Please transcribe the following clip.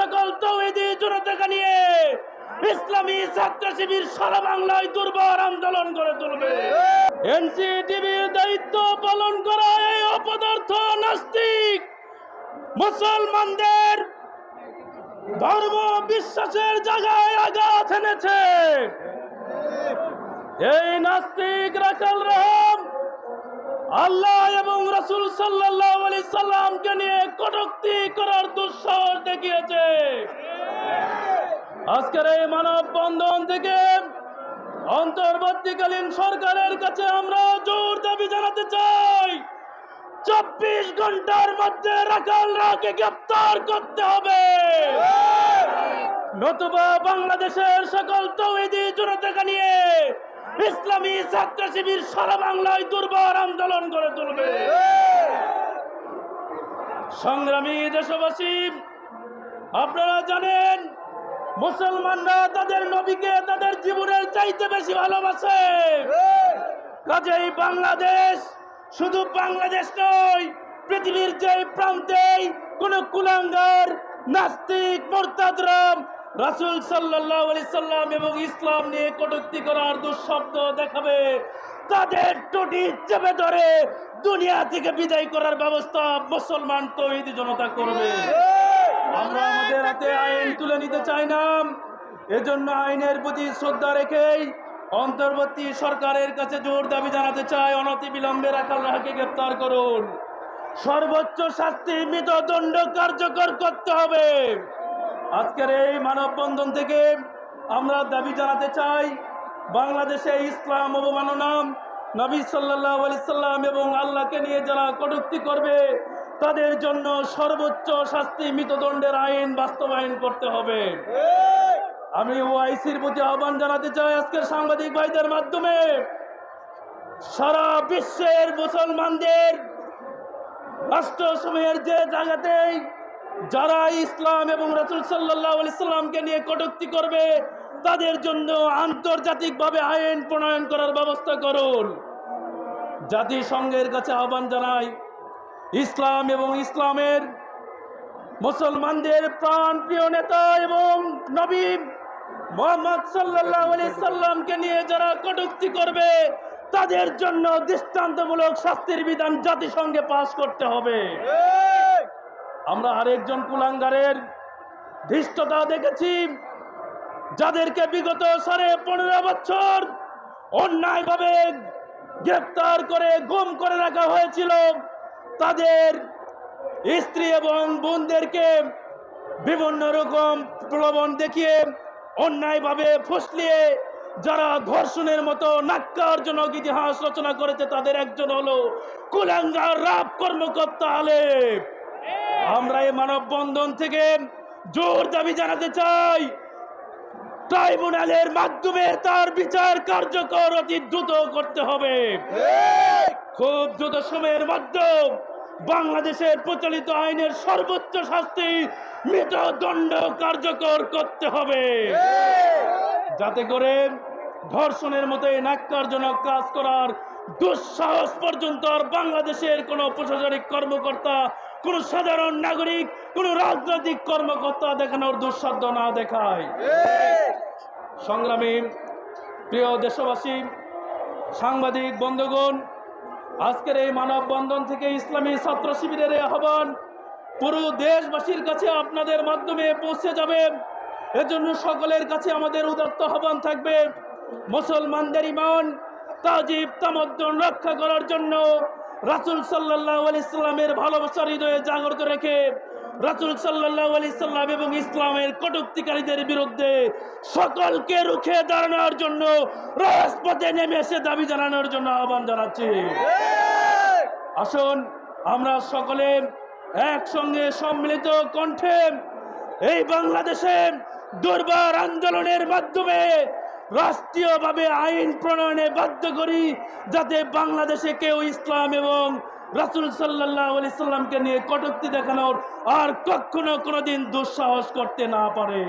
সকল তৌহিদি জনতাকে নিয়ে ইসলামী ছাত্র শিবির সারা বাংলায় দুর্বার আন্দোলন করে তুলবে। এনসিটিভির দায়িত্ব পালন করা এই অপদার্থ নাস্তিক মুসলমানদের ধর্ম বিশ্বাসের জায়গায় আঘাত এনেছে। এই নাস্তিক রাখাল রাম আল্লাহ এবং রাসূল সাল্লাল্লাহু আলাইহি সাল্লামকে নিয়ে কটূক্তি করার দুঃসাহস দেখিয়েছে। আজকের এই মানববন্ধন থেকে অন্তর্বর্তীকালীন সরকারের কাছে আমরা জোর দাবি জানাতে চাই, 24 ঘন্টার মধ্যে রাখালরাকে গ্রেফতার করতে হবে, নতুবা বাংলাদেশের সকল তৌহিদি জনতাকে নিয়ে ইসলামী ছাত্র শিবির সারা বাংলায় দুর্বার আন্দোলন করে তুলবে। সংগ্রামী দেশবাসী, আপনারা জানেন মুসলমানরা তাদের নবীকে তাদের জীবনের চাইতে বেশি ভালোবাসে। কাজেই বাংলাদেশ শুধু বাংলাদেশ নয়, পৃথিবীর যে প্রান্তেই কোন কুলাঙ্গার নাস্তিক মুরতাদরা রাসূল সাল্লাল্লাহু আলাইহি সাল্লাম এবং ইসলাম নিয়ে কটূক্তি করার দুঃশব্দ দেখাবে, তাদের টুটি চেপে ধরে দুনিয়া থেকে বিদায় করার ব্যবস্থা মুসলমান তৌহিদি জনতা করবে। আমরা আমাদের হাতে আইন তুলে নিতে চাই না, এজন্য আইনের প্রতি শ্রদ্ধা রেখেই অন্তর্বর্তী সরকারের কাছে জোর দাবি জানাতে চাই, অনতিবিলম্বে রাখালরাকে গ্রেফতার করুন, সর্বোচ্চ শাস্তি মৃত্যুদণ্ড কার্যকর করতে হবে। আজকের এই মানববন্ধন থেকে আমরা দাবি জানাতে চাই, বাংলাদেশে ইসলাম অবমাননা, নবী সাল্লাল্লাহু আলাইহি সাল্লাম এবং আল্লাহকে নিয়ে যারা কটূক্তি করবে তাদের জন্য সর্বোচ্চ শাস্তি মৃত্যুদণ্ডের আইন বাস্তবায়ন করতে হবে। আমি ওআইসির প্রতি আহ্বান জানাতে চাই আজকের সাংবাদিক ভাইদের মাধ্যমে, সারা বিশ্বের মুসলমানদের রাষ্ট্রসমূহের যে জায়গাতেই যারা ইসলাম এবং রাসূল সাল্লাল্লাহু আলাইহি সাল্লামকে নিয়ে কটূক্তি করবে তাদের জন্য আন্তর্জাতিকভাবে আইন প্রণয়ন করার ব্যবস্থা করুন। জাতিসংঘের কাছে আহ্বান জানাই, ইসলাম এবং ইসলামের মুসলমানদের প্রাণ প্রিয় নেতা এবং নবী মুহাম্মদ সাল্লাল্লাহু আলাইহি সাল্লামকে নিয়ে যারা কটূক্তি করবে তাদের জন্য দৃষ্টান্তমূলক শাস্তির বিধান জাতিসংঘে পাশ করতে হবে। আমরা আরেকজন কুলাঙ্গারের ধৃষ্টতা দেখেছি, যাদেরকে বিগত 15.5 বছর অন্যায়ভাবে গ্রেফতার করে গুম করে রাখা হয়েছিল, তাদের স্ত্রী এবং বোনদেরকে বিভিন্ন রকম প্রলোভন দেখিয়ে অন্যায়ভাবে ফুসলিয়ে যারা ধর্ষণের মতো ন্যাক্কারজনক ইতিহাস রচনা করেছে তাদের একজন হলো কুলাঙ্গার রাব কর্মকর্তা আলেপ। আমরা এই মানববন্ধন থেকে জোর দাবি জানাতে চাই, ট্রাইব্যুনালের মাধ্যমে তার বিচার কার্যকর অতি দ্রুত করতে হবে। খুব দ্রুত সময়ের মধ্যে বাংলাদেশের প্রচলিত আইনের সর্বোচ্চ শাস্তি মৃত্যুদণ্ড কার্যকর করতে হবে, যাতে করে ধর্ষণের মতো ন্যাক্কারজনক কাজ করার দুঃসাহস পর্যন্ত আর বাংলাদেশের কোনো প্রশাসনিক কর্মকর্তা, কোন সাধারণ নাগরিক, কোন রাজনৈতিক কর্মকর্তা দেখানোর দুঃসাধ্য না দেখায়। সংগ্রামী প্রিয় দেশবাসী, সাংবাদিক বন্ধুগণ, আজকের এই মানববন্ধন থেকে ইসলামী ছাত্র শিবিরের আহ্বান পুরো দেশবাসীর কাছে আপনাদের মাধ্যমে পৌঁছে যাবে। এজন্য সকলের কাছে আমাদের উদাত্ত আহ্বান থাকবে, মুসলমানদের ঈমান তাজিব তামাদ্দুন রক্ষা করার জন্য রাসূল সাল্লাল্লাহু আলাইহি সাল্লামের ভালোবাসার হৃদয়ে জাগ্রত রেখে রাসূল সাল্লাল্লাহু আলাইহি সাল্লাম এবং ইসলামের কটূক্তিকারীদের বিরুদ্ধে সকলকে রুখে দাঁড়ানোর জন্য রাজপথে নেমে এসে দাবি জানানোর জন্য আহ্বান জানাচ্ছি। আসুন আমরা সকলে একসঙ্গে সম্মিলিত কণ্ঠে এই বাংলাদেশে দুর্বার আন্দোলনের মাধ্যমে রাষ্ট্রীয়ভাবে আইন প্রণয়নে বাধ্য করি, যাতে বাংলাদেশে কেউ ইসলাম এবং রাসূল সাল্লাল্লাহু আলাইহি সাল্লামকে নিয়ে কটূক্তি দেখানোর আর কখনো কোনোদিন দুঃসাহস করতে না পারে।